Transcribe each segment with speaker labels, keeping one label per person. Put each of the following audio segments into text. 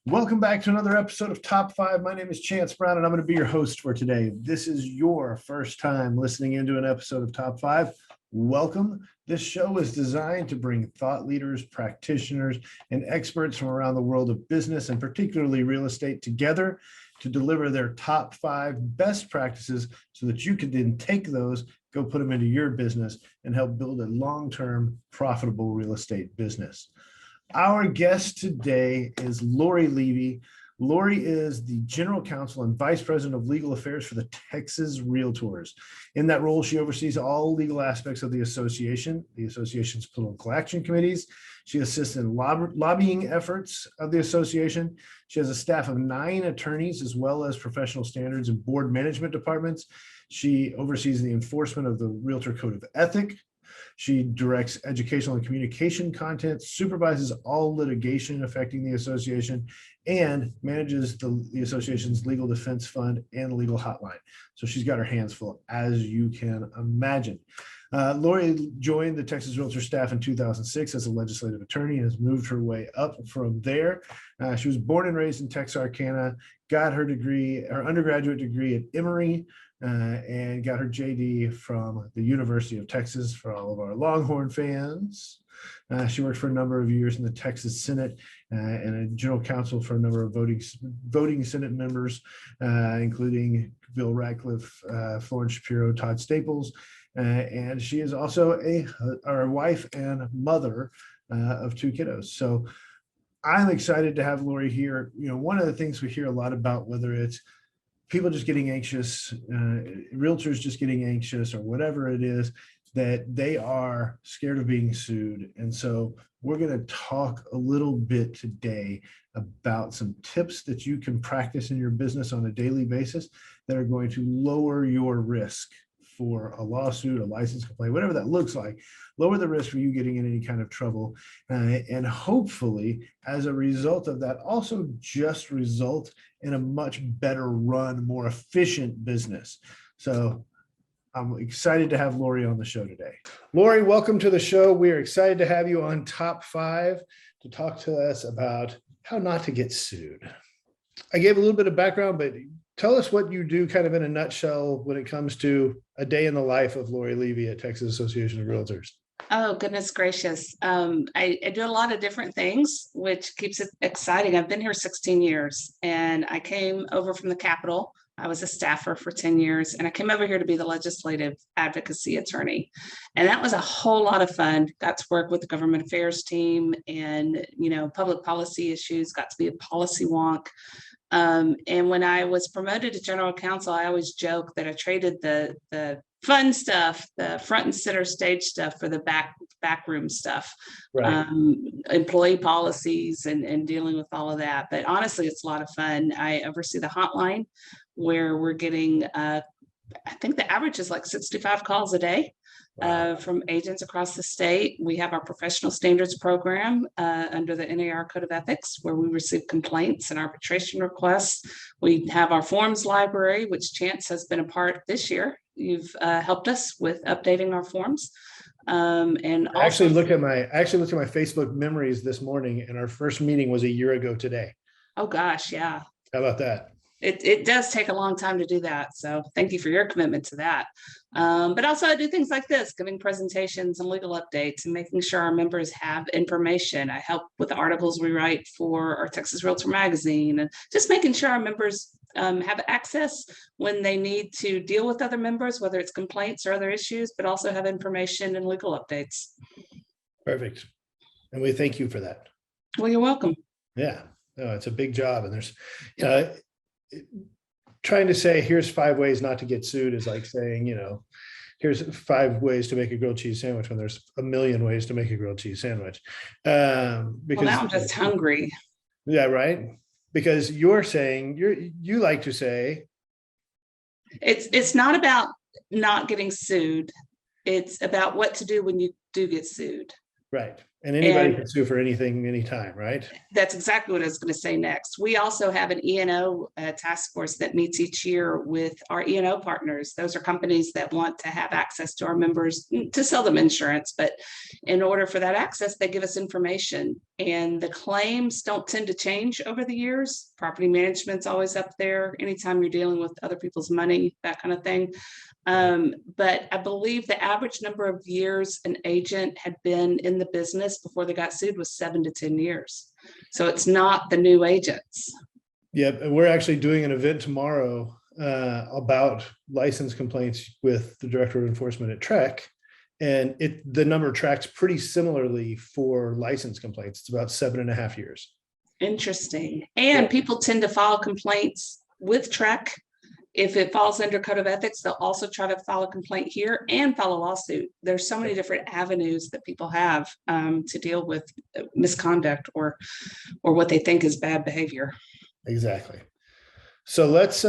Speaker 1: Welcome back to another episode of Top 5. My name is Chance Brown, and I'm going to be your host for today. This is your first time listening into an episode of Top 5. Welcome. This show is designed to bring thought leaders, practitioners, and experts from around the world of business, and particularly real estate, together to deliver their top 5 best practices so that you can then take those, go put them into your business, and help build a long-term profitable real estate business. Our guest today is Lori Levy. Lori is the General Counsel and Vice President of Legal Affairs for the Texas Realtors. In that role, she oversees all legal aspects of the association's political action committees. She assists in lobbying efforts of the association. She has a staff of 9 attorneys, as well as professional standards and board management departments. She oversees the enforcement of the Realtor Code of Ethics. She directs educational and communication content, supervises all litigation affecting the association, and manages the association's legal defense fund and legal hotline. So she's got her hands full, as you can imagine. Lori joined the Texas Realtor staff in 2006 as a legislative attorney and has moved her way up from there. She was born and raised in Texarkana, got her undergraduate degree at Emory, and got her JD from the University of Texas for all of our Longhorn fans. She worked for a number of years in the Texas Senate and a general counsel for a number of voting Senate members, including Bill Ratcliffe, Florence Shapiro, Todd Staples. And she is also a wife and mother of 2 kiddos. So I'm excited to have Lori here. You know, one of the things we hear a lot about, whether it's people just getting anxious, realtors just getting anxious, or whatever it is, that they are scared of being sued. And so we're going to talk a little bit today about some tips that you can practice in your business on a daily basis that are going to lower your risk for a lawsuit, a license complaint, whatever that looks like, lower the risk for you getting in any kind of trouble. And hopefully, as a result of that, also just result in a much better run, more efficient business. So I'm excited to have Lori on the show today. Lori, welcome to the show. We are excited to have you on Top 5 to talk to us about how not to get sued. I gave a little bit of background, but tell us what you do kind of in a nutshell when it comes to a day in the life of Lori Levy at Texas Association of Realtors.
Speaker 2: Oh, goodness gracious. I do a lot of different things, which keeps it exciting. I've been here 16 years and I came over from the Capitol. I was a staffer for 10 years and I came over here to be the legislative advocacy attorney. And that was a whole lot of fun. Got to work with the government affairs team and, public policy issues, got to be a policy wonk. And when I was promoted to general counsel, I always joke that I traded the fun stuff, the front and center stage stuff, for the backroom stuff, right. Employee policies and dealing with all of that. But honestly, it's a lot of fun. I oversee the hotline where we're getting, I think the average is like 65 calls a day. Wow. From agents across the state. We have our professional standards program under the NAR Code of Ethics, where we receive complaints and arbitration requests. We have our forms library, which Chance has been a part this year. You've helped us with updating our forms. And
Speaker 1: I actually looked at my Facebook memories this morning, and our first meeting was a year ago today.
Speaker 2: Oh gosh, yeah.
Speaker 1: How about that?
Speaker 2: It does take a long time to do that. So thank you for your commitment to that. But also I do things like this, giving presentations and legal updates and making sure our members have information. I help with the articles we write for our Texas Realtor magazine, and just making sure our members have access when they need to deal with other members, whether it's complaints or other issues, but also have information and legal updates.
Speaker 1: Perfect. And we thank you for that.
Speaker 2: Well, you're welcome.
Speaker 1: Yeah, no, it's a big job. And there's, trying to say, here's 5 ways not to get sued is like saying, here's 5 ways to make a grilled cheese sandwich when there's a million ways to make a grilled cheese sandwich. Because
Speaker 2: now I'm just hungry.
Speaker 1: Yeah, right. Because you're saying, you like to say.
Speaker 2: It's not about not getting sued. It's about what to do when you do get sued.
Speaker 1: Right. And anybody
Speaker 2: And
Speaker 1: can sue for anything, anytime, right?
Speaker 2: that's exactly what I was going to say next. We also have an E&O task force that meets each year with our E&O partners. Those are companies that want to have access to our members to sell them insurance. But in order for that access, they give us information. And the claims don't tend to change over the years. Property management's always up there. Anytime you're dealing with other people's money, that kind of thing. But I believe the average number of years an agent had been in the business before they got sued was 7 to 10 years. So it's not the new agents.
Speaker 1: Yep. And we're actually doing an event tomorrow about license complaints with the director of enforcement at TREC. And the number tracks pretty similarly for license complaints. It's about 7.5 years.
Speaker 2: Interesting. And people tend to file complaints with TREC. If it falls under code of ethics, they'll also try to file a complaint here and file a lawsuit. There's so many different avenues that people have to deal with misconduct or what they think is bad behavior.
Speaker 1: Exactly. So let's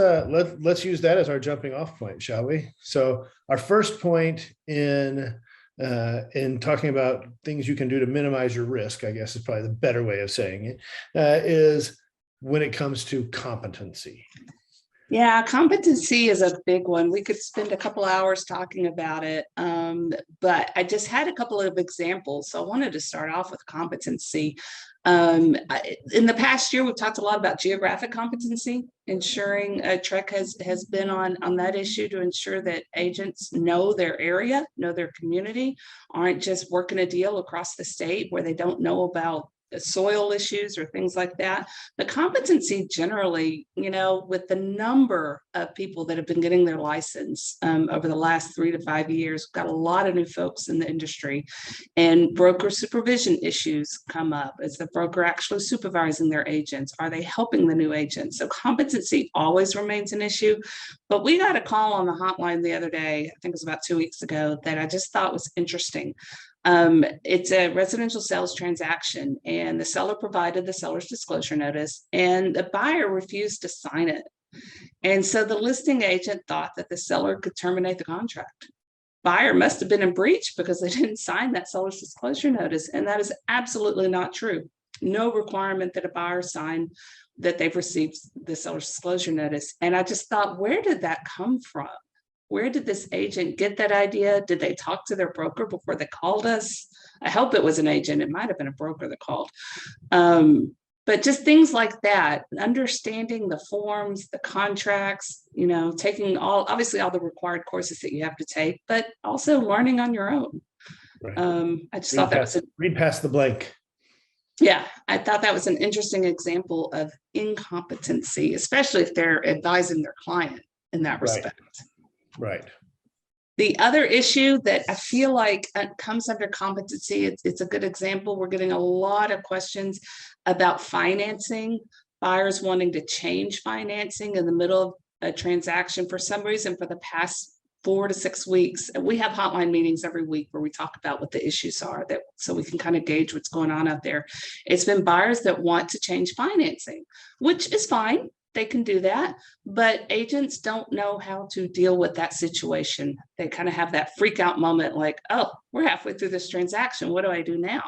Speaker 1: use that as our jumping off point, shall we? So our first point in talking about things you can do to minimize your risk, I guess is probably the better way of saying it, is when it comes to competency.
Speaker 2: Yeah, competency is a big one. We could spend a couple hours talking about it, but I just had a couple of examples. So I wanted to start off with competency. In the past year, we've talked a lot about geographic competency, ensuring TREC has been on that issue to ensure that agents know their area, know their community, aren't just working a deal across the state where they don't know about soil issues or things like that. The competency generally, with the number of people that have been getting their license over the last 3 to 5 years, we've got a lot of new folks in the industry, and broker supervision issues come up. Is the broker actually supervising their agents? Are they helping the new agents? So competency always remains an issue, but we got a call on the hotline the other day, I think it was about 2 weeks ago, that I just thought was interesting. It's a residential sales transaction, and the seller provided the seller's disclosure notice, and the buyer refused to sign it. And so the listing agent thought that the seller could terminate the contract. Buyer must have been in breach because they didn't sign that seller's disclosure notice, and that is absolutely not true. No requirement that a buyer sign that they've received the seller's disclosure notice. And I just thought, where did that come from? Where did this agent get that idea? Did they talk to their broker before they called us? I hope it was an agent. It might have been a broker that called. But just things like that, understanding the forms, the contracts, taking obviously all the required courses that you have to take, but also learning on your own.
Speaker 1: Right.
Speaker 2: I just thought that was
Speaker 1: read past the blank.
Speaker 2: Yeah, I thought that was an interesting example of incompetency, especially if they're advising their client in that respect.
Speaker 1: Right.
Speaker 2: The other issue that I feel like comes under competency, it's a good example. We're getting a lot of questions about financing, buyers wanting to change financing in the middle of a transaction. For some reason, for the past 4 to 6 weeks, we have hotline meetings every week where we talk about what the issues are, so we can kind of gauge what's going on out there. It's been buyers that want to change financing, which is fine. They can do that, but agents don't know how to deal with that situation. They kind of have that freak out moment like, oh, we're halfway through this transaction. What do I do now?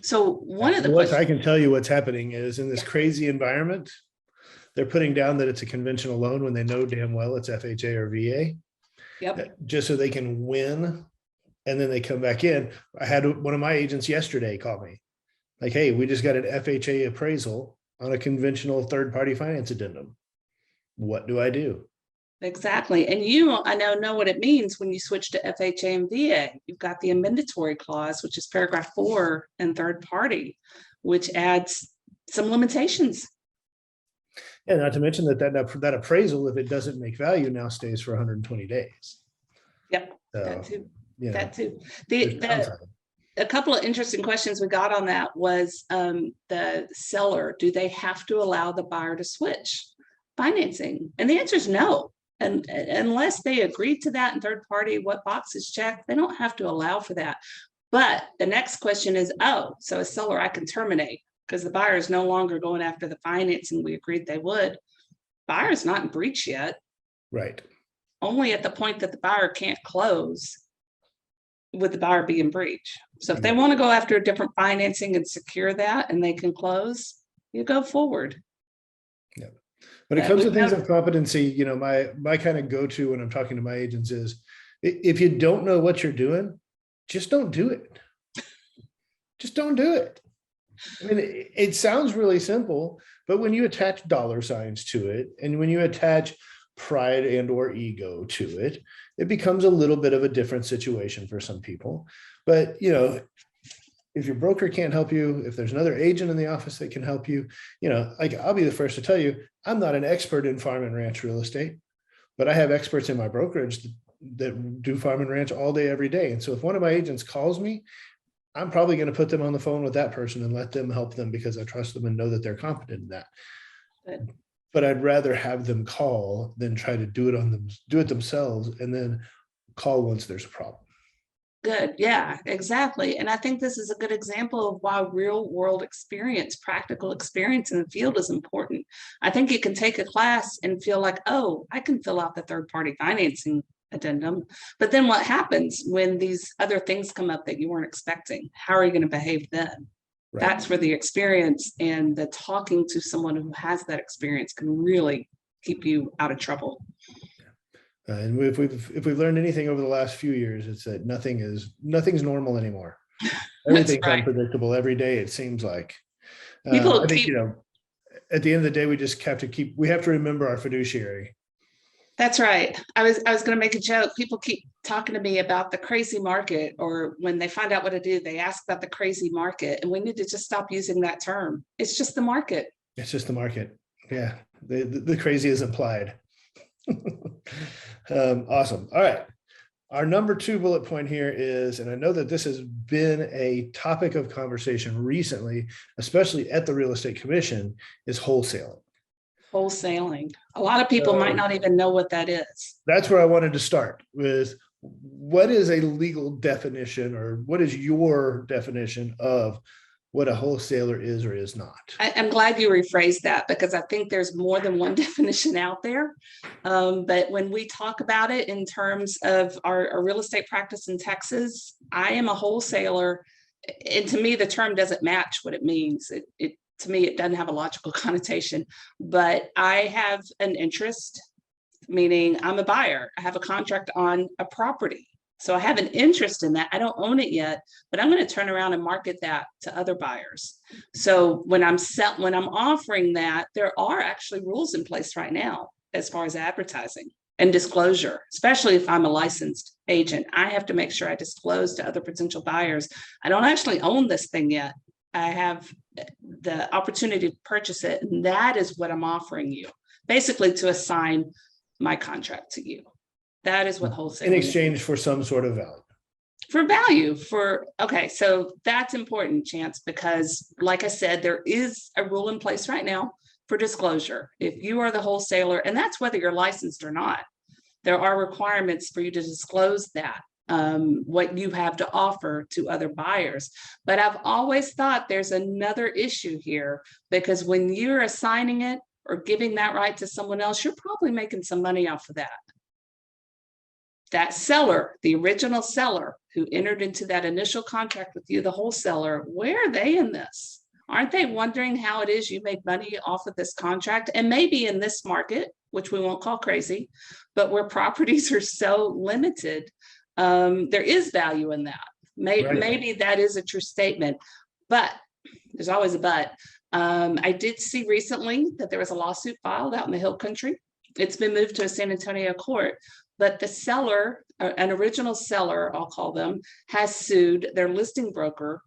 Speaker 2: So one of the questions
Speaker 1: I can tell you what's happening is in this crazy environment, they're putting down that it's a conventional loan when they know damn well it's FHA or VA.
Speaker 2: Yep.
Speaker 1: Just so they can win. And then they come back in. I had one of my agents yesterday call me like, hey, we just got an FHA appraisal on a conventional third-party finance addendum. What do I do?
Speaker 2: Exactly. And I know what it means when you switch to FHA and VA. You've got the amendatory clause, which is paragraph 4 and third party, which adds some limitations.
Speaker 1: Yeah, not to mention that appraisal, if it doesn't make value, now stays for 120 days.
Speaker 2: Yep,
Speaker 1: so,
Speaker 2: that too. That too. A couple of interesting questions we got on that was the seller, do they have to allow the buyer to switch financing? And the answer is no. And unless they agree to that in third party, what box is checked, they don't have to allow for that. But the next question is, so a seller I can terminate because the buyer is no longer going after the financing we agreed they would. Buyer's not in breach yet.
Speaker 1: Right.
Speaker 2: Only at the point that the buyer can't close with the buyer being breach. So if they want to go after a different financing and secure that and they can close, you go forward.
Speaker 1: Yeah. When it comes to things of competency, you know, my kind of go-to when I'm talking to my agents is, if you don't know what you're doing, just don't do it. Just don't do it. I mean, it sounds really simple, but when you attach dollar signs to it, and when you attach pride and or ego to it, it becomes a little bit of a different situation for some people. But, you know, if your broker can't help you, if there's another agent in the office that can help you, you know, like, I'll be the first to tell you, I'm not an expert in farm and ranch real estate, but I have experts in my brokerage that do farm and ranch all day, every day. And so if one of my agents calls me, I'm probably going to put them on the phone with that person and let them help them because I trust them and know that they're competent in that.
Speaker 2: Good.
Speaker 1: But I'd rather have them call than try to do it themselves and then call once there's a problem.
Speaker 2: Good. Yeah, exactly. And I think this is a good example of why real world experience, practical experience in the field is important. I think you can take a class and feel like, oh, I can fill out the third party financing addendum. But then what happens when these other things come up that you weren't expecting? How are you going to behave then? Right. That's where the experience and the talking to someone who has that experience can really keep you out of trouble.
Speaker 1: And if we've learned anything over the last few years, it's that nothing's normal anymore. Everything's right. Unpredictable every day, it seems like. I think, you know, at the end of the day, we have to remember our fiduciary.
Speaker 2: That's right. I was going to make a joke. People keep talking to me about the crazy market, or when they find out what to do, they ask about the crazy market, and we need to just stop using that term. It's just the market. It's
Speaker 1: just the market. Yeah. The crazy is implied. Awesome. All right. Our number 2 bullet point here is, and I know that this has been a topic of conversation recently, especially at the Real Estate Commission, is wholesaling.
Speaker 2: Wholesaling. A lot of people might not even know what that is.
Speaker 1: That's where I wanted to start with. What is a legal definition, or what is your definition of what a wholesaler is or is not?
Speaker 2: I'm glad you rephrased that, because I think there's more than one definition out there. But when we talk about it in terms of our real estate practice in Texas, I am a wholesaler. And to me, the term doesn't match what it means. To me, it doesn't have a logical connotation, but I have an interest, meaning I'm a buyer. I have a contract on a property. So I have an interest in that. I don't own it yet, but I'm going to turn around and market that to other buyers. So when I'm offering that, there are actually rules in place right now as far as advertising and disclosure, especially if I'm a licensed agent. I have to make sure I disclose to other potential buyers. I don't actually own this thing yet. I have the opportunity to purchase it, and that is what I'm offering you, basically to assign my contract to you. That is what wholesaling
Speaker 1: in exchange for some sort of value.
Speaker 2: For value, okay, so that's important, Chance, because like I said, there is a rule in place right now for disclosure. If you are the wholesaler, and that's whether you're licensed or not, there are requirements for you to disclose that. What you have to offer to other buyers. But I've always thought there's another issue here, because when you're assigning it or giving that right to someone else, you're probably making some money off of that. That seller, the original seller who entered into that initial contract with you, the wholesaler, where are they in this? Aren't they wondering how it is you make money off of this contract? And maybe in this market, which we won't call crazy, but where properties are so limited, there is value in that. Maybe that is a true statement, but there's always a but. I did see recently that there was a lawsuit filed out in the Hill Country. It's been moved to a San Antonio court, but the seller, an original seller, I'll call them, has sued their listing broker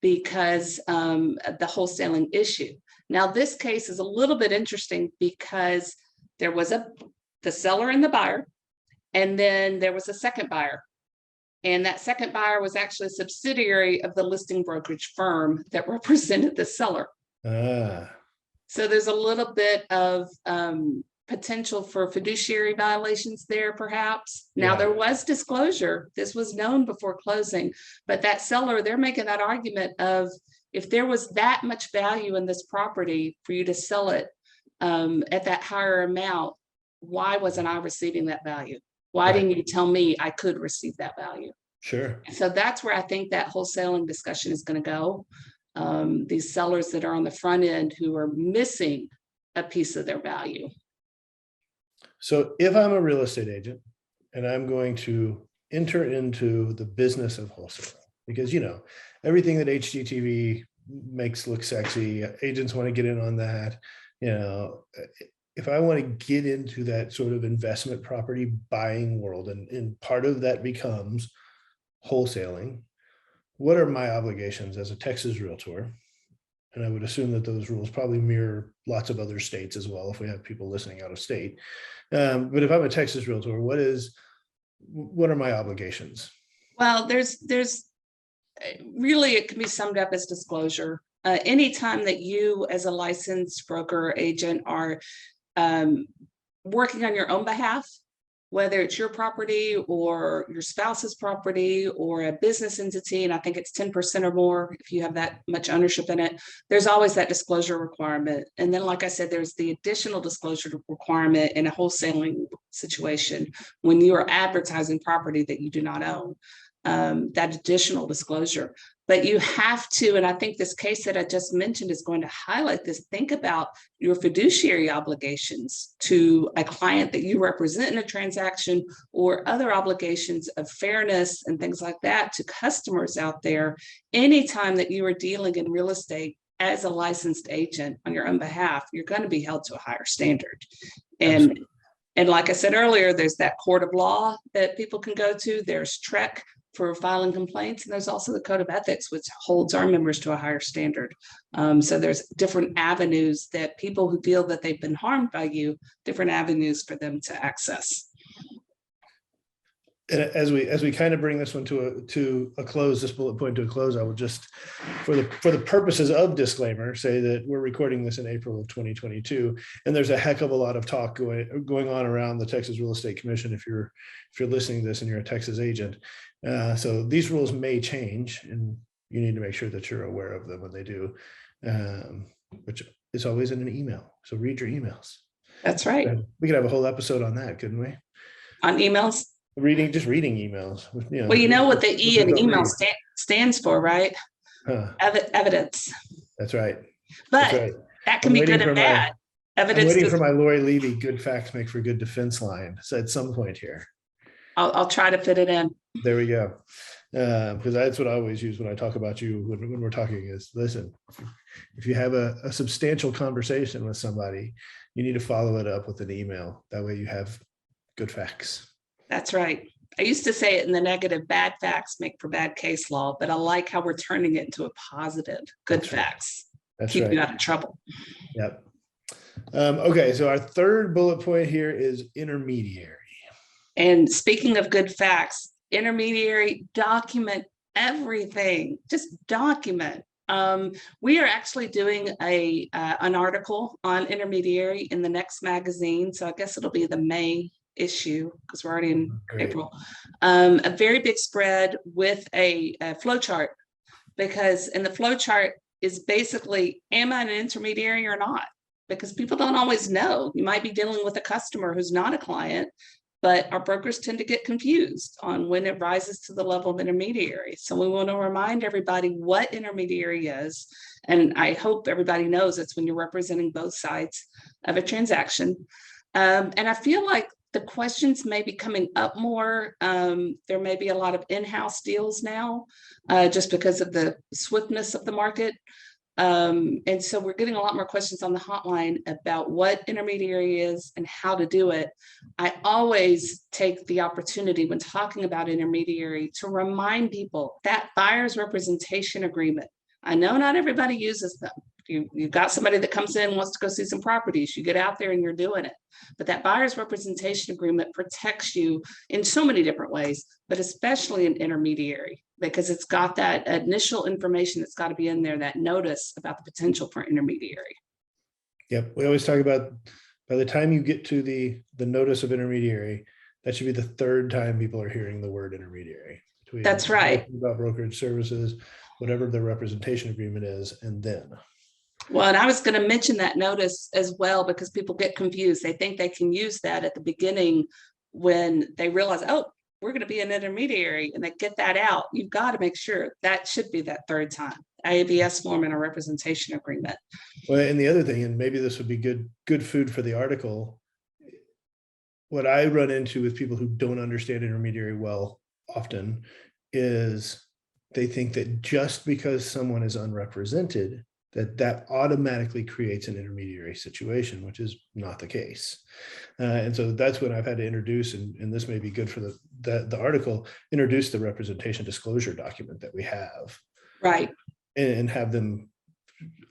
Speaker 2: because of the wholesaling issue. Now, this case is a little bit interesting because there was the seller and the buyer, and then there was a second buyer. And that second buyer was actually a subsidiary of the listing brokerage firm that represented the seller. So there's a little bit of potential for fiduciary violations there, perhaps. Now, there was disclosure. This was known before closing, but that seller, they're making that argument of, if there was that much value in this property for you to sell it at that higher amount, why wasn't I receiving that value? Why didn't you tell me I could receive that value?
Speaker 1: Sure.
Speaker 2: So that's where I think that wholesaling discussion is going to go. These sellers that are on the front end who are missing a piece of their value.
Speaker 1: So if I'm a real estate agent and I'm going to enter into the business of wholesaling, because, everything that HGTV makes look sexy, agents want to get in on that. If I want to get into that sort of investment property buying world, and part of that becomes wholesaling, what are my obligations as a Texas realtor? And I would assume that those rules probably mirror lots of other states as well, if we have people listening out of state. But if I'm a Texas realtor, what are my obligations?
Speaker 2: Well, there's really, it can be summed up as disclosure. Anytime that you as a licensed broker or agent are working on your own behalf, whether it's your property or your spouse's property or a business entity, and I think it's 10% or more if you have that much ownership in it, there's always that disclosure requirement. And then, like I said, there's the additional disclosure requirement in a wholesaling situation when you are advertising property that you do not own. That additional disclosure. But you have to, and I think this case that I just mentioned is going to highlight this, think about your fiduciary obligations to a client that you represent in a transaction, or other obligations of fairness and things like that to customers out there. Anytime that you are dealing in real estate as a licensed agent on your own behalf, you're going to be held to a higher standard. And like I said earlier, there's that court of law that people can go to. There's TREC for filing complaints. And there's also the code of ethics, which holds our members to a higher standard. So there's different avenues that people who feel that they've been harmed by you, different avenues for them to access.
Speaker 1: And as we kind of bring this one to a close, this bullet point to a close, I will just, for the purposes of disclaimer, say that we're recording this in April of 2022, and there's a heck of a lot of talk going on around the Texas Real Estate Commission. If you're listening to this and you're a Texas agent, so these rules may change, and you need to make sure that you're aware of them when they do, which is always in an email. So read your emails.
Speaker 2: That's right.
Speaker 1: We could have a whole episode on that, couldn't we?
Speaker 2: On emails.
Speaker 1: Reading emails.
Speaker 2: Well, you know what the E in email stands for, right? Evidence.
Speaker 1: That's right.
Speaker 2: But that can be good and bad. Evidence.
Speaker 1: I'm waiting for my Lori Levy "good facts make for good defense" line. So at some point here,
Speaker 2: I'll try to fit it in.
Speaker 1: There we go. Because that's what I always use when I talk about you when we're talking is, listen, if you have a substantial conversation with somebody, you need to follow it up with an email. That way you have good facts. That's
Speaker 2: right. I used to say it in the negative, bad facts make for bad case law, but I like how we're turning it into a positive, good facts. Keep you out of trouble.
Speaker 1: Yep. Okay, so our third bullet point here is intermediary.
Speaker 2: And speaking of good facts, intermediary, document everything. Just document. We are actually doing an article on intermediary in the next magazine. So I guess it'll be the May issue because we're already in April. A very big spread with a flow chart, because in the flow chart is basically, am I an intermediary or not? Because people don't always know. You might be dealing with a customer who's not a client, but our brokers tend to get confused on when it rises to the level of intermediary. So we want to remind everybody what intermediary is. And I hope everybody knows it's when you're representing both sides of a transaction. And I feel like the questions may be coming up more. There may be a lot of in-house deals now, just because of the swiftness of the market. And so we're getting a lot more questions on the hotline about what intermediary is and how to do it. I always take the opportunity when talking about intermediary to remind people that buyer's representation agreement. I know not everybody uses them. You've got somebody that comes in, wants to go see some properties, you get out there and you're doing it. But that buyer's representation agreement protects you in so many different ways, but especially in intermediary, because it's got that initial information that's got to be in there, that notice about the potential for intermediary.
Speaker 1: Yep. We always talk about by the time you get to the notice of intermediary, that should be the third time people are hearing the word intermediary.
Speaker 2: That's right.
Speaker 1: About brokerage services, whatever the representation agreement is, and then.
Speaker 2: Well, and I was going to mention that notice as well, because people get confused. They think they can use that at the beginning when they realize, oh, we're going to be an intermediary, and they get that out, you've got to make sure that should be that third time. ABS form and a representation agreement.
Speaker 1: Well, and the other thing, and maybe this would be good food for the article, what I run into with people who don't understand intermediary well often is they think that just because someone is unrepresented, that automatically creates an intermediary situation, which is not the case. And so that's when I've had to introduce, and this may be good for the article, introduce the representation disclosure document that we have.
Speaker 2: Right.
Speaker 1: And have them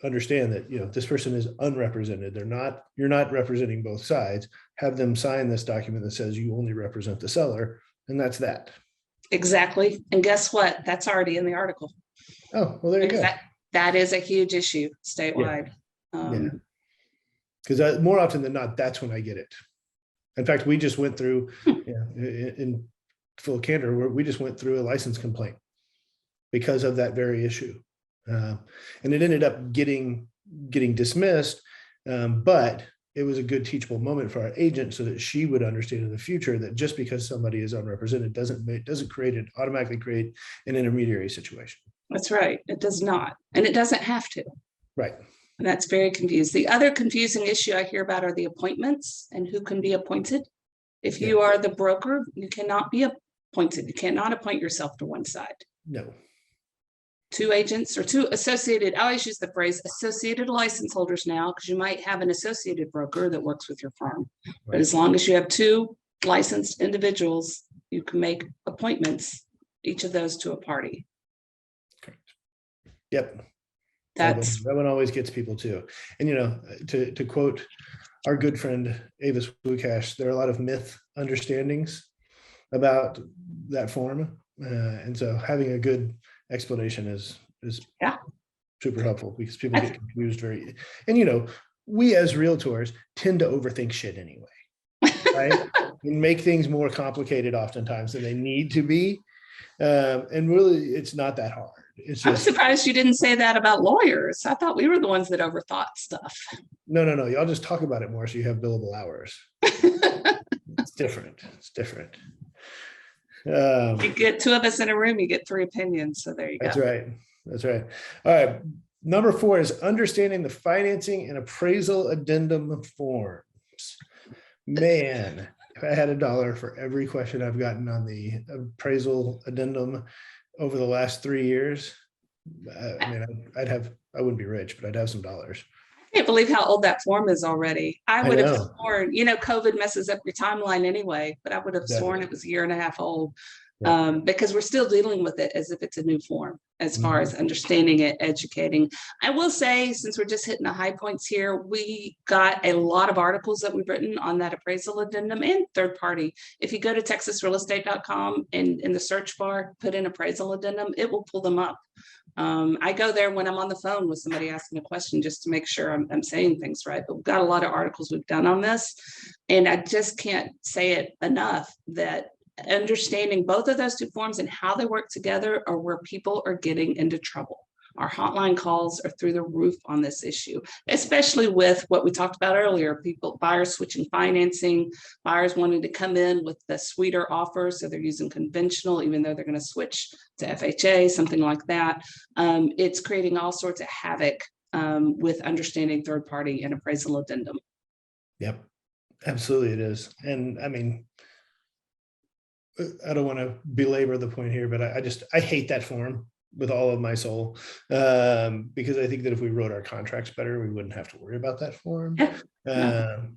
Speaker 1: understand that, this person is unrepresented. You're not representing both sides. Have them sign this document that says you only represent the seller, and that's that.
Speaker 2: Exactly. And guess what? That's already in the article.
Speaker 1: Oh, well, there you go.
Speaker 2: That is a huge issue statewide.
Speaker 1: Because more often than not, that's when I get it. In fact, we just went through, in full candor, we just went through a license complaint because of that very issue. And it ended up getting dismissed, but it was a good teachable moment for our agent so that she would understand in the future that just because somebody is unrepresented doesn't automatically create an intermediary situation.
Speaker 2: That's right. It does not. And it doesn't have to.
Speaker 1: Right.
Speaker 2: And that's very confusing. The other confusing issue I hear about are the appointments and who can be appointed. If you are the broker, you cannot be appointed. You cannot appoint yourself to one side.
Speaker 1: No.
Speaker 2: Two agents or two associated, I always use the phrase associated license holders now, because you might have an associated broker that works with your firm. Right. But as long as you have two licensed individuals, you can make appointments, each of those to a party.
Speaker 1: Correct. Yep.
Speaker 2: That
Speaker 1: one always gets people too. And, to quote our good friend Avis Wukash, there are a lot of myth understandings about that form. And so having a good explanation is super helpful, because people get confused and we as realtors tend to overthink shit anyway, right? And make things more complicated oftentimes than they need to be. And really it's not that hard.
Speaker 2: I'm surprised you didn't say that about lawyers. I thought we were the ones that overthought stuff.
Speaker 1: No. Y'all just talk about it more so you have billable hours. It's different.
Speaker 2: You get two of us in a room, you get three opinions. So there you go.
Speaker 1: That's right. All right. Number 4 is understanding the financing and appraisal addendum forms. Man, if I had $1 for every question I've gotten on the appraisal addendum over the last 3 years, I wouldn't be rich, but I'd have some dollars.
Speaker 2: I can't believe how old that form is already. I would have sworn, COVID messes up your timeline anyway, but I would have sworn it was a year and a half old, because we're still dealing with it as if it's a new form, as far as understanding it, educating. I will say, since we're just hitting the high points here, we got a lot of articles that we've written on that appraisal addendum and third party. If you go to texasrealestate.com and in the search bar, put in appraisal addendum, it will pull them up. I go there when I'm on the phone with somebody asking a question just to make sure I'm saying things right. But we've got a lot of articles we've done on this, and I just can't say it enough that understanding both of those two forms and how they work together are where people are getting into trouble. Our hotline calls are through the roof on this issue, especially with what we talked about earlier, buyers switching financing, buyers wanting to come in with the sweeter offer. So they're using conventional, even though they're going to switch to FHA, something like that. It's creating all sorts of havoc with understanding third party and appraisal addendum.
Speaker 1: Yep, absolutely it is. And I mean, I don't want to belabor the point here, but I hate that form with all of my soul, because I think that if we wrote our contracts better, we wouldn't have to worry about that form. And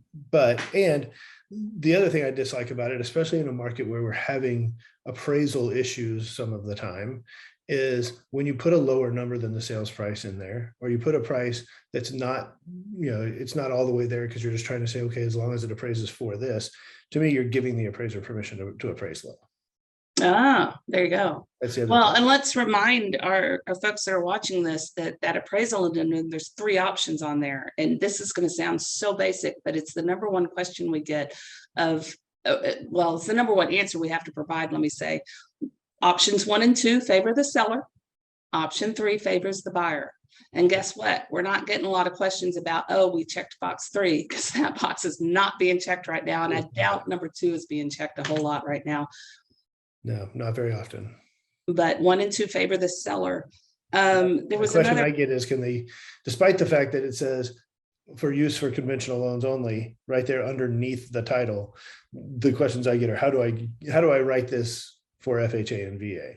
Speaker 1: the other thing I dislike about it, especially in a market where we're having appraisal issues some of the time, is when you put a lower number than the sales price in there, or you put a price that's not, it's not all the way there because you're just trying to say, okay, as long as it appraises for this, to me, you're giving the appraiser permission to appraise low.
Speaker 2: Ah, there you go.
Speaker 1: Well,
Speaker 2: and let's remind our folks that are watching this that appraisal addendum, there's 3 options on there. And this is going to sound so basic, but it's the number one question we get it's the number one answer we have to provide. Let me say, options 1 and 2 favor the seller. Option 3 favors the buyer. And guess what? We're not getting a lot of questions about, we checked box 3, because that box is not being checked right now. And I doubt number 2 is being checked a whole lot right now.
Speaker 1: No, not very often.
Speaker 2: but 1 and 2 favor the seller. There
Speaker 1: The
Speaker 2: was
Speaker 1: question
Speaker 2: another.
Speaker 1: I get is, can they, despite the fact that it says for use for conventional loans only, right there underneath the title, the questions I get are, how do I write this for FHA and VA?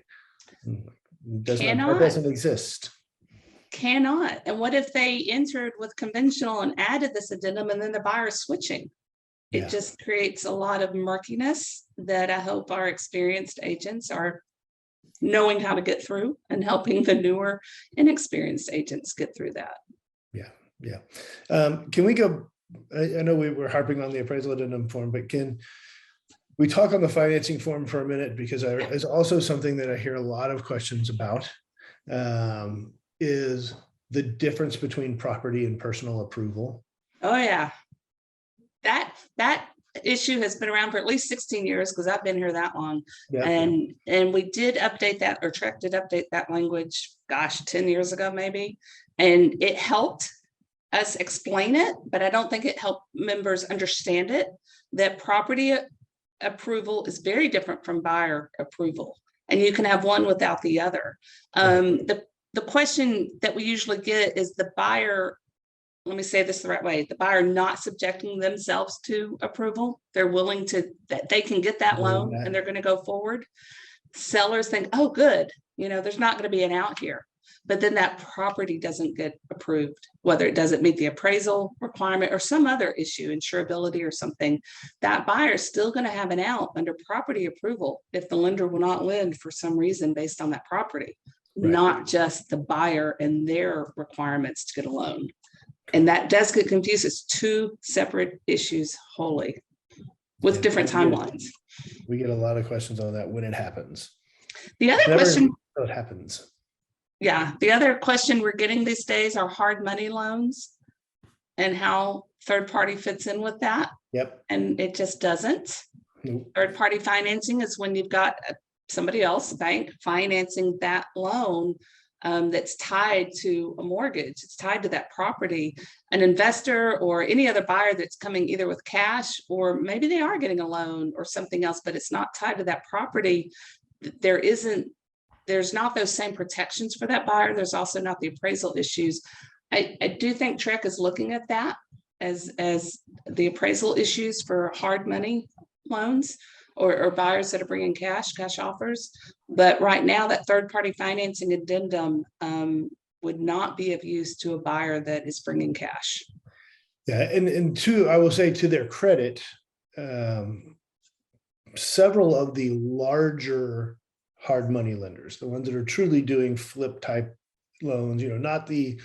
Speaker 1: That doesn't exist.
Speaker 2: Cannot. And what if they entered with conventional and added this addendum and then the buyer is switching? It just creates a lot of murkiness that I hope our experienced agents are knowing how to get through and helping the newer inexperienced agents get through that.
Speaker 1: Yeah. Can we go, I know we were harping on the appraisal addendum form, but can we talk on the financing form for a minute? Because it's also something that I hear a lot of questions about, is the difference between property and personal approval.
Speaker 2: Oh yeah. That issue has been around for at least 16 years because I've been here that long. And we did update that, or Trek did update that language, gosh, 10 years ago, maybe. And it helped us explain it, but I don't think it helped members understand it, that property approval is very different from buyer approval. And you can have one without the other. The question that we usually get is the buyer, let me say this the right way, the buyer not subjecting themselves to approval. They're willing to, that they can get that loan and they're going to go forward. Sellers think, oh, good, there's not going to be an out here. But then that property doesn't get approved, whether it doesn't meet the appraisal requirement or some other issue, insurability or something. That buyer is still going to have an out under property approval if the lender will not lend for some reason based on that property, not just the buyer and their requirements to get a loan. And that does get confused. It's two separate issues wholly with different timelines.
Speaker 1: We get a lot of questions on that when it happens.
Speaker 2: The other question,
Speaker 1: it happens.
Speaker 2: Yeah. The other question we're getting these days are hard money loans and how third party fits in with that.
Speaker 1: Yep.
Speaker 2: And it just doesn't.
Speaker 1: Nope.
Speaker 2: Third party financing is when you've got somebody else, a bank, financing that loan that's tied to a mortgage. It's tied to that property. An investor or any other buyer that's coming either with cash, or maybe they are getting a loan or something else, but it's not tied to that property. There's not those same protections for that buyer. There's also not the appraisal issues. I do think Trek is looking at that as the appraisal issues for hard money loans or buyers that are bringing cash offers. But right now, that third-party financing addendum would not be of use to a buyer that is bringing cash.
Speaker 1: Yeah, and two, I will say to their credit, several of the larger hard money lenders, the ones that are truly doing flip type loans, not the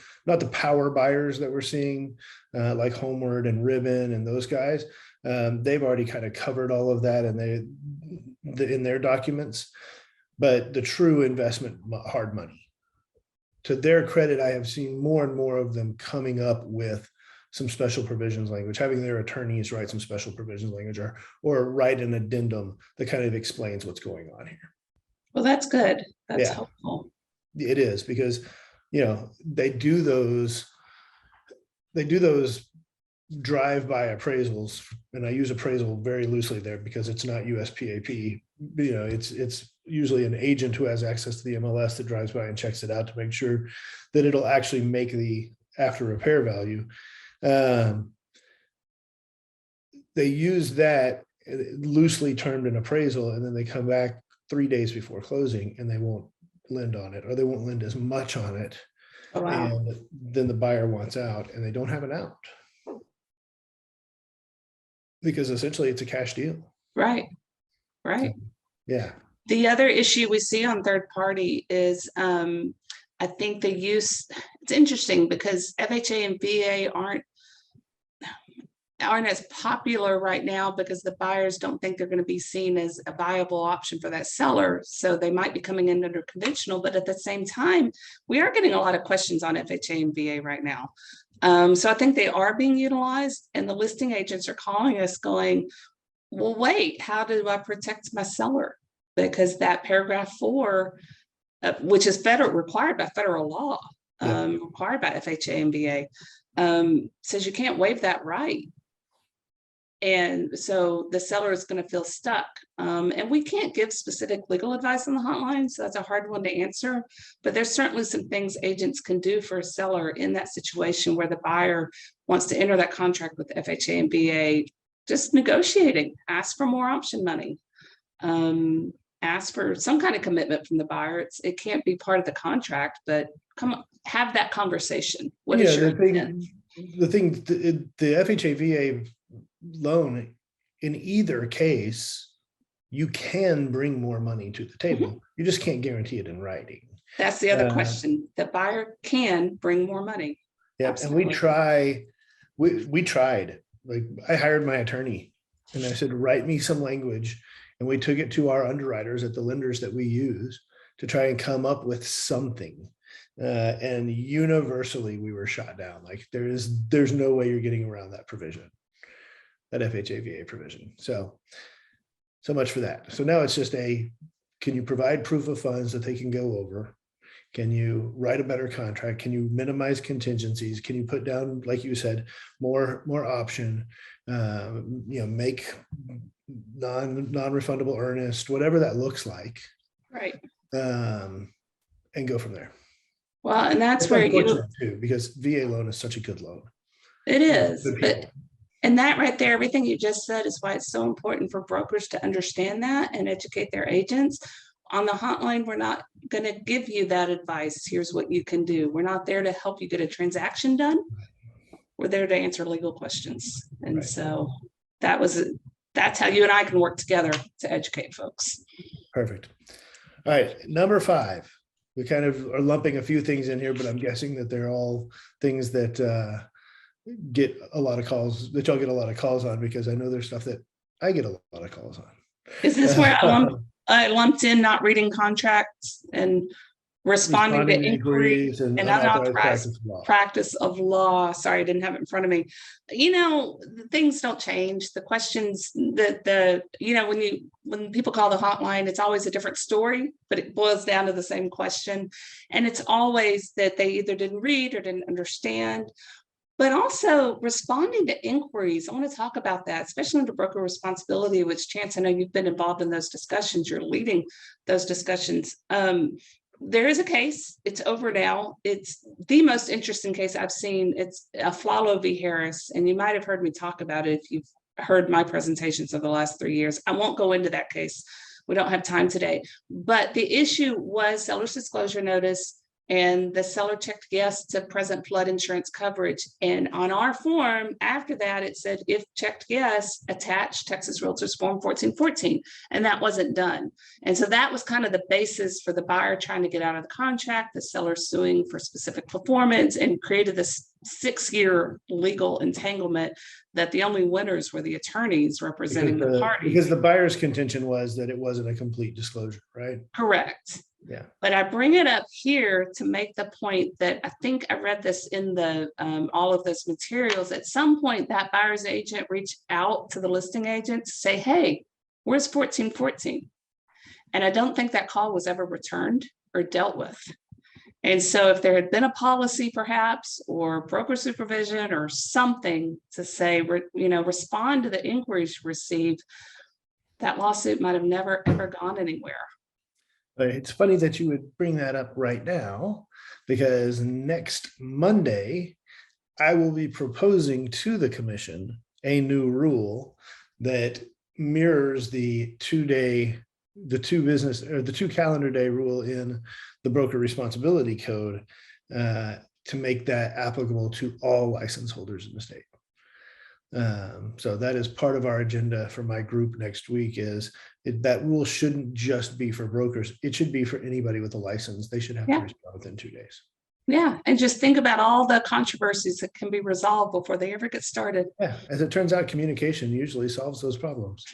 Speaker 1: power buyers that we're seeing, like Homeward and Ribbon and those guys. They've already kind of covered all of that in their documents. But the true investment hard money, to their credit, I have seen more and more of them coming up with some special provisions language, having their attorneys write some special provisions language or write an addendum that kind of explains what's going on here. Well,
Speaker 2: that's good. That's helpful.
Speaker 1: It is, because they do those drive-by appraisals, and I use appraisal very loosely there because it's not USPAP. It's usually an agent who has access to the MLS that drives by and checks it out to make sure that it'll actually make the after repair value. They use that loosely termed an appraisal, and then they come back 3 days before closing and they won't lend on it, or they won't lend as much on it. Oh, wow. And then the buyer wants out and they don't have an out, because essentially it's a cash deal. Right.
Speaker 2: So,
Speaker 1: yeah.
Speaker 2: The other issue we see on third party is I think the use, it's interesting because FHA and VA aren't as popular right now because the buyers don't think they're going to be seen as a viable option for that seller. So they might be coming in under conventional, but at the same time, we are getting a lot of questions on FHA and VA right now. So I think they are being utilized, and the listing agents are calling us going, well, wait, how do I protect my seller? Because that paragraph 4, which is required by federal law, required by FHA and VA, says you can't waive that right. And so the seller is going to feel stuck. And we can't give specific legal advice on the hotline, so that's a hard one to answer. But there's certainly some things agents can do for a seller in that situation where the buyer wants to enter that contract with FHA and VA. Just negotiating, ask for more option money, ask for some kind of commitment from the buyer. It can't be part of the contract, but come on, have that conversation. What is your intent?
Speaker 1: The FHA VA loan, in either case, you can bring more money to the table. You just can't guarantee it in writing.
Speaker 2: That's the other question. The buyer can bring more money.
Speaker 1: Yeah,
Speaker 2: Absolutely.
Speaker 1: and we tried. Like, I hired my attorney and I said, write me some language, and we took it to our underwriters at the lenders that we use to try and come up with something. And universally we were shot down. Like, there's no way you're getting around that provision, that FHA VA provision. So much for that. So now it's just can you provide proof of funds that they can go over? Can you write a better contract? Can you minimize contingencies? Can you put down, like you said, more option, make non-refundable earnest, whatever that looks like.
Speaker 2: Right.
Speaker 1: And go from there.
Speaker 2: Well, and that's
Speaker 1: It's
Speaker 2: where
Speaker 1: unfortunate too, because VA loan is such a good loan.
Speaker 2: It is, and that right there, everything you just said is why it's so important for brokers to understand that and educate their agents. On the hotline, we're not going to give you that advice. Here's what you can do. We're not there to help you get a transaction done. We're there to answer legal questions. And
Speaker 1: Right.
Speaker 2: so that's how you and I can work together to educate folks.
Speaker 1: Perfect. All right. Number 5. We kind of are lumping a few things in here, but I'm guessing that they're all things that get a lot of calls, that y'all get a lot of calls on, because I know there's stuff that I get a lot of calls on.
Speaker 2: Is this where I lumped in not reading contracts and responding to inquiries and unauthorized practice of law? Sorry, I didn't have it in front of me. Things don't change. The questions that when people call the hotline, it's always a different story, but it boils down to the same question. And it's always that they either didn't read or didn't understand. But also responding to inquiries. I want to talk about that, especially under broker responsibility, which, Chance, I know you've been involved in those discussions. You're leading those discussions. There is a case. It's over now. It's the most interesting case I've seen. It's Aflalo v. Harris, and you might have heard me talk about it if you've heard my presentations of the last 3 years. I won't go into that case. We don't have time today. But the issue was seller's disclosure notice, and the seller checked yes to present flood insurance coverage. And on our form, after that, it said, if checked yes, attach Texas Realtors Form 1414. And that wasn't done. And so that was kind of the basis for the buyer trying to get out of the contract, the seller suing for specific performance, and created this 6-year legal entanglement that the only winners were the attorneys representing the party.
Speaker 1: Because the buyer's contention was that it wasn't a complete disclosure, right?
Speaker 2: Correct.
Speaker 1: Yeah.
Speaker 2: But I bring it up here to make the point that I think I read this in the all of those materials. At some point, that buyer's agent reached out to the listing agent to say, hey, where's 1414? And I don't think that call was ever returned or dealt with. And so if there had been a policy perhaps, or broker supervision or something to say, respond to the inquiries received, that lawsuit might have never, ever gone anywhere.
Speaker 1: It's funny that you would bring that up right now, because next Monday, I will be proposing to the commission a new rule that mirrors the 2 calendar day rule in the broker responsibility code, to make that applicable to all license holders in the state. So that is part of our agenda for my group next week. That rule shouldn't just be for brokers. It should be for anybody with a license. They should have to respond within 2 days. Yeah.
Speaker 2: And just think about all the controversies that can be resolved before they ever get started.
Speaker 1: Yeah. As it turns out, communication usually solves those problems.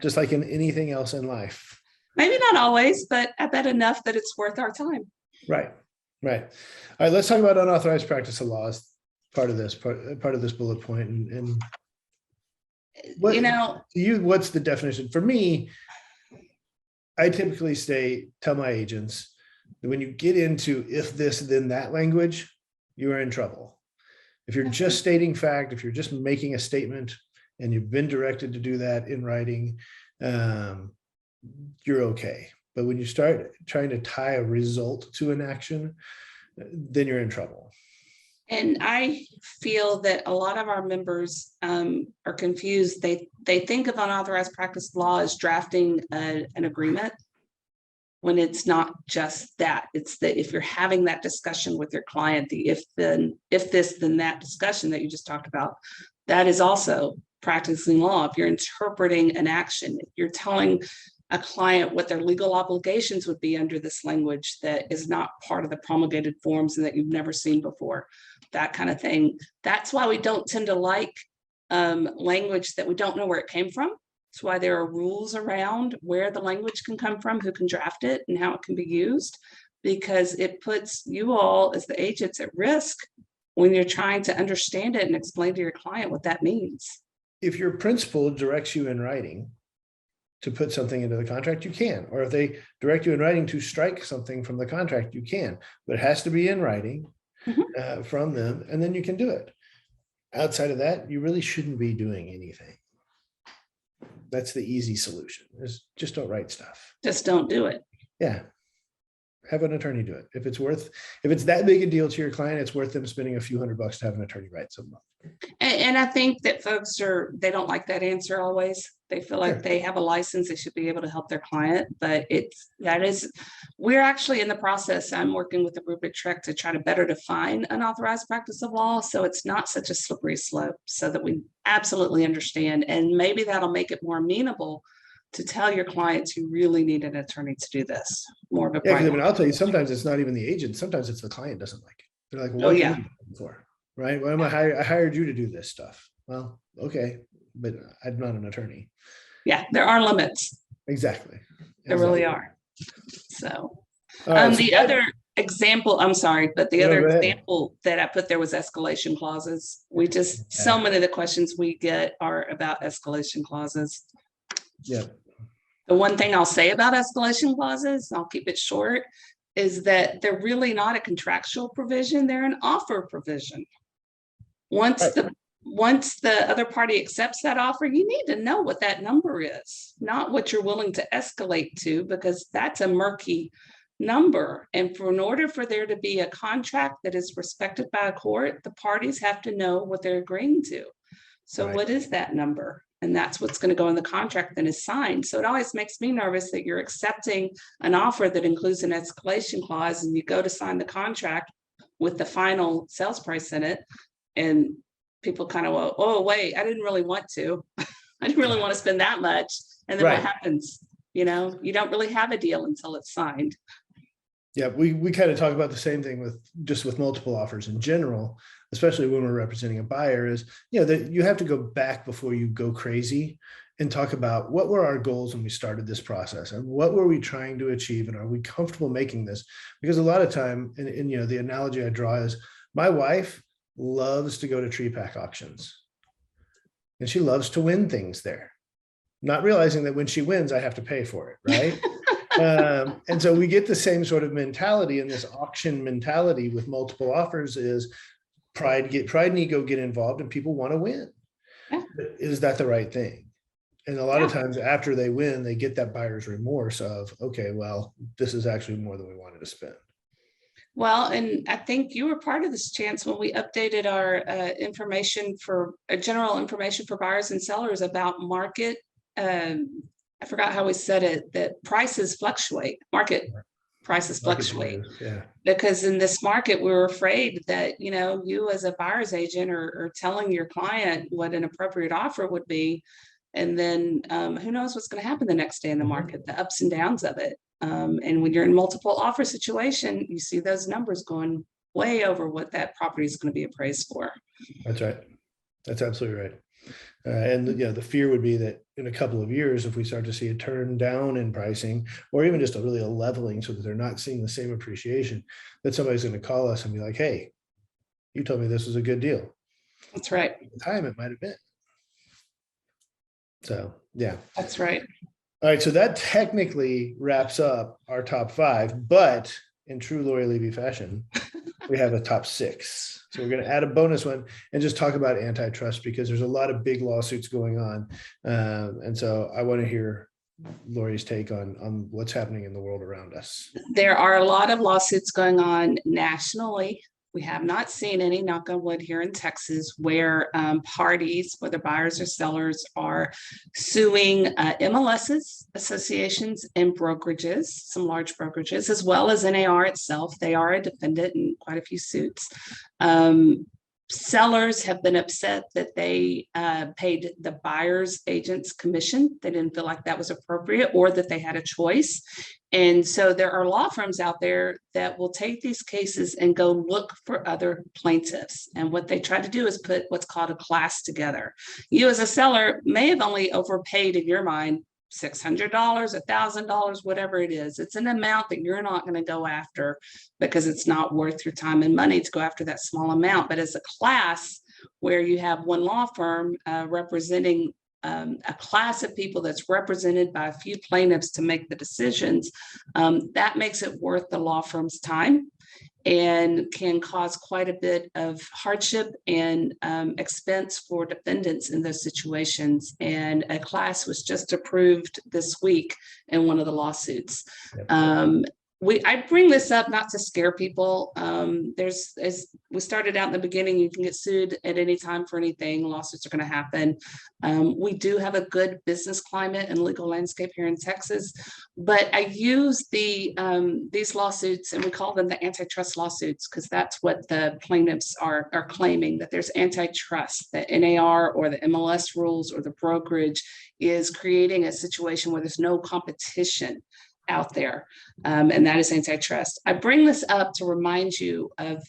Speaker 1: Just like in anything else in life.
Speaker 2: Maybe not always, but I bet enough that it's worth our time.
Speaker 1: Right. All right. Let's talk about unauthorized practice of laws. Part of this bullet point, and what's the definition for me? I typically tell my agents that when you get into if this then that language, you are in trouble. If you're just stating fact, if you're just making a statement, and you've been directed to do that in writing, you're okay. But when you start trying to tie a result to an action, then you're in trouble.
Speaker 2: And I feel that a lot of our members are confused. They think of unauthorized practice law as drafting an agreement, when it's not just that. It's that if you're having that discussion with your client, the if this, then that discussion that you just talked about, that is also practicing law. If you're interpreting an action, if you're telling a client what their legal obligations would be under this language that is not part of the promulgated forms and that you've never seen before, that kind of thing. That's why we don't tend to like language that we don't know where it came from. That's why there are rules around where the language can come from, who can draft it, and how it can be used, because it puts you all as the agents at risk when you're trying to understand it and explain to your client what that means.
Speaker 1: If your principal directs you in writing to put something into the contract, you can. Or if they direct you in writing to strike something from the contract, you can. But it has to be in writing from them, and then you can do it. Outside of that, you really shouldn't be doing anything. That's the easy solution, is just don't write stuff.
Speaker 2: Just don't do it.
Speaker 1: Yeah. Have an attorney do it. If it's that big a deal to your client, it's worth them spending a few $100 to have an attorney write something.
Speaker 2: And I think that folks they don't like that answer always. They feel like they have a license, they should be able to help their client, but we're actually in the process. I'm working with the rubric trek to try to better define unauthorized practice of law, so it's not such a slippery slope, so that we absolutely understand, and maybe that'll make it more amenable to tell your clients you really need an attorney to do this. More of a
Speaker 1: I'll tell you, sometimes it's not even the agent, sometimes it's the client doesn't like it. They're like, well, what do you need it for? Right? Why am I hired you to do this stuff? Well, okay, but I'm not an attorney.
Speaker 2: Yeah, there are limits.
Speaker 1: Exactly.
Speaker 2: There really are. So,
Speaker 1: right,
Speaker 2: the other example, I'm sorry, but the other example that I put there was escalation clauses. So many of the questions we get are about escalation clauses.
Speaker 1: Yeah.
Speaker 2: The one thing I'll say about escalation clauses, I'll keep it short, is that they're really not a contractual provision, they're an offer provision. Once the other party accepts that offer, you need to know what that number is, not what you're willing to escalate to, because that's a murky number. And in order for there to be a contract that is respected by a court, the parties have to know what they're agreeing to. So what is that number? And that's what's going to go in the contract that is signed. So it always makes me nervous that you're accepting an offer that includes an escalation clause, and you go to sign the contract with the final sales price in it, and people kind of go, oh, wait, I didn't really want to. I didn't really want to spend that much. And then what happens? You don't really have a deal until it's signed.
Speaker 1: Yeah, we kind of talk about the same thing with multiple offers in general, especially when we're representing a buyer, is, that you have to go back before you go crazy and talk about what were our goals when we started this process, and what were we trying to achieve, and are we comfortable making this? Because a lot of time, and the analogy I draw is, my wife loves to go to tree pack auctions, and she loves to win things there, not realizing that when she wins, I have to pay for it, right? And so we get the same sort of mentality, in this auction mentality with multiple offers, is pride and ego get involved, and people want to win. Is that the right thing? And a lot of times after they win, they get that buyer's remorse of, okay, well, this is actually more than we wanted to spend.
Speaker 2: Well, and I think you were part of this, Chance, when we updated our general information for buyers and sellers about market. I forgot how we said it, that prices fluctuate, market prices fluctuate. Because in this market, we were afraid that, you as a buyer's agent are telling your client what an appropriate offer would be. And then who knows what's going to happen the next day in the market, the ups and downs of it. And when you're in multiple offer situation, you see those numbers going way over what that property is going to be appraised for.
Speaker 1: That's right. That's absolutely right. And the fear would be that in a couple of years, if we start to see a turn down in pricing, or even just a leveling, so that they're not seeing the same appreciation, that somebody's going to call us and be like, hey, you told me this was a good deal.
Speaker 2: That's right.
Speaker 1: At the time it might have been. So, yeah.
Speaker 2: That's right.
Speaker 1: All right. So that technically wraps up our top 5, but in true Lori Levy fashion, we have a top 6. So we're going to add a bonus one and just talk about antitrust because there's a lot of big lawsuits going on. And so I want to hear Lori's take on what's happening in the world around us.
Speaker 2: There are a lot of lawsuits going on nationally. We have not seen any, knock on wood, here in Texas, where parties, whether buyers or sellers, are suing MLSs, associations, and brokerages, some large brokerages, as well as NAR itself. They are a defendant in quite a few suits. Sellers have been upset that they paid the buyer's agent's commission. They didn't feel like that was appropriate or that they had a choice. And so there are law firms out there that will take these cases and go look for other plaintiffs. And what they try to do is put what's called a class together. You as a seller may have only overpaid in your mind $600, $1,000, whatever it is. It's an amount that you're not going to go after because it's not worth your time and money to go after that small amount. But as a class where you have one law firm representing a class of people that's represented by a few plaintiffs to make the decisions, that makes it worth the law firm's time and can cause quite a bit of hardship and expense for defendants in those situations. And a class was just approved this week in one of the lawsuits. I bring this up not to scare people. As we started out in the beginning, you can get sued at any time for anything. Lawsuits are going to happen. We do have a good business climate and legal landscape here in Texas, but I use these lawsuits, and we call them the antitrust lawsuits, because that's what the plaintiffs are claiming, that there's antitrust, the NAR or the MLS rules or the brokerage is creating a situation where there's no competition out there, and that is antitrust. I bring this up to remind you of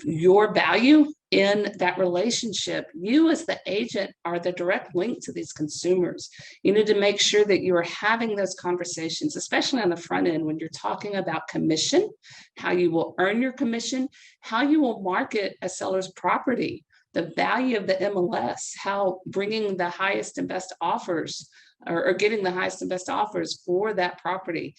Speaker 2: your value in that relationship. You as the agent are the direct link to these consumers. You need to make sure that you are having those conversations, especially on the front end when you're talking about commission, how you will earn your commission, how you will market a seller's property, the value of the MLS, how bringing the highest and best offers or getting the highest and best offers for that property.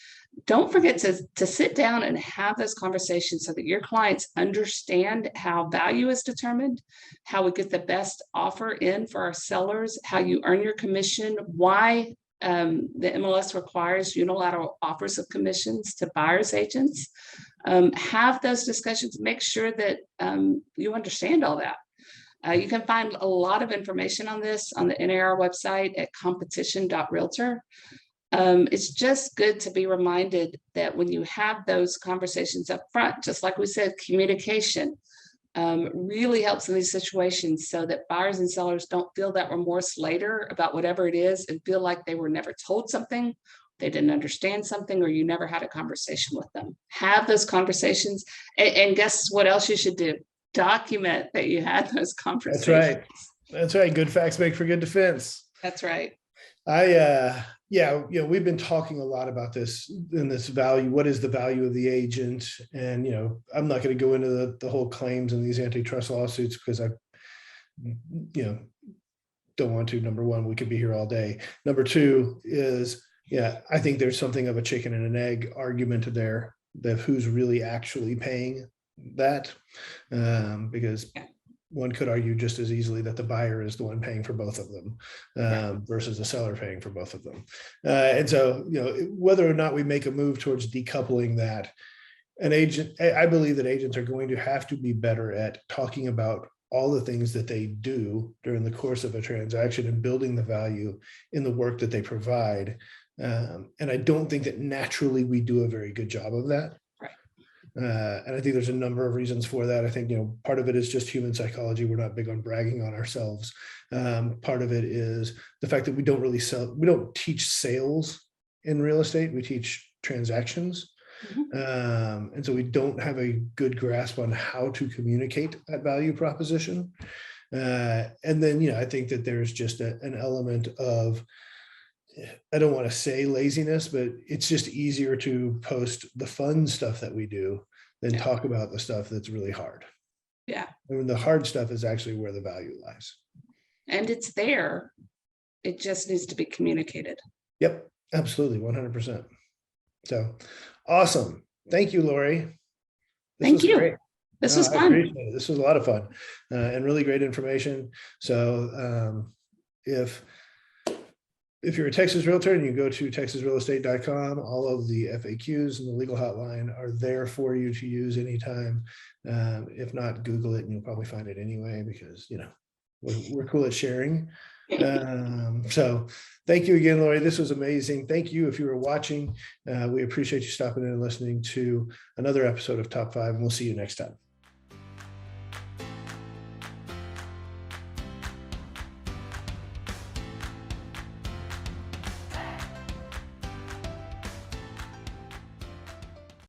Speaker 2: Don't forget to sit down and have those conversations so that your clients understand how value is determined, how we get the best offer in for our sellers, how you earn your commission, why the MLS requires unilateral offers of commissions to buyer's agents. Have those discussions, make sure that you understand all that. You can find a lot of information on this on the NAR website at competition.realtor. It's just good to be reminded that when you have those conversations up front, just like we said, communication really helps in these situations so that buyers and sellers don't feel that remorse later about whatever it is and feel like they were never told something, they didn't understand something, or you never had a conversation with them. Have those conversations, and guess what else you should do? Document that you had those conversations.
Speaker 1: That's right. That's right. Good facts make for good defense.
Speaker 2: That's right.
Speaker 1: We've been talking a lot about this in this value. What is the value of the agent? And, I'm not going to go into the whole claims in these antitrust lawsuits because I, don't want to. Number one, we could be here all day. Number two is, I think there's something of a chicken and an egg argument there, that who's really actually paying that, because one could argue just as easily that the buyer is the one paying for both of them versus the seller paying for both of them. And so, whether or not we make a move towards decoupling that, I believe that agents are going to have to be better at talking about all the things that they do during the course of a transaction and building the value in the work that they provide. And I don't think that naturally we do a very good job of that. And I think there's a number of reasons for that. I think, part of it is just human psychology. We're not big on bragging on ourselves. Part of it is the fact that we don't teach sales in real estate. We teach transactions. Mm-hmm. And so we don't have a good grasp on how to communicate that value proposition. And then, I think that there's just an element of, I don't want to say laziness, but it's just easier to post the fun stuff that we do than talk about the stuff that's really hard. Yeah. And the hard stuff is actually where the value lies.
Speaker 2: And it's there. It just needs to be communicated.
Speaker 1: Yep. Absolutely. 100%. So awesome. Thank you, Lori.
Speaker 2: Thank you.
Speaker 1: Great.
Speaker 2: This
Speaker 1: No,
Speaker 2: was
Speaker 1: I
Speaker 2: fun.
Speaker 1: appreciate it. This was a lot of fun and really great information. So if you're a Texas realtor and you go to texasrealestate.com, all of the FAQs and the legal hotline are there for you to use anytime. If not, Google it and you'll probably find it anyway, because, you know, we're cool at sharing. So thank you again, Lori. This was amazing. Thank you if you were watching. We appreciate you stopping in and listening to another episode of Top 5, and we'll see you next time.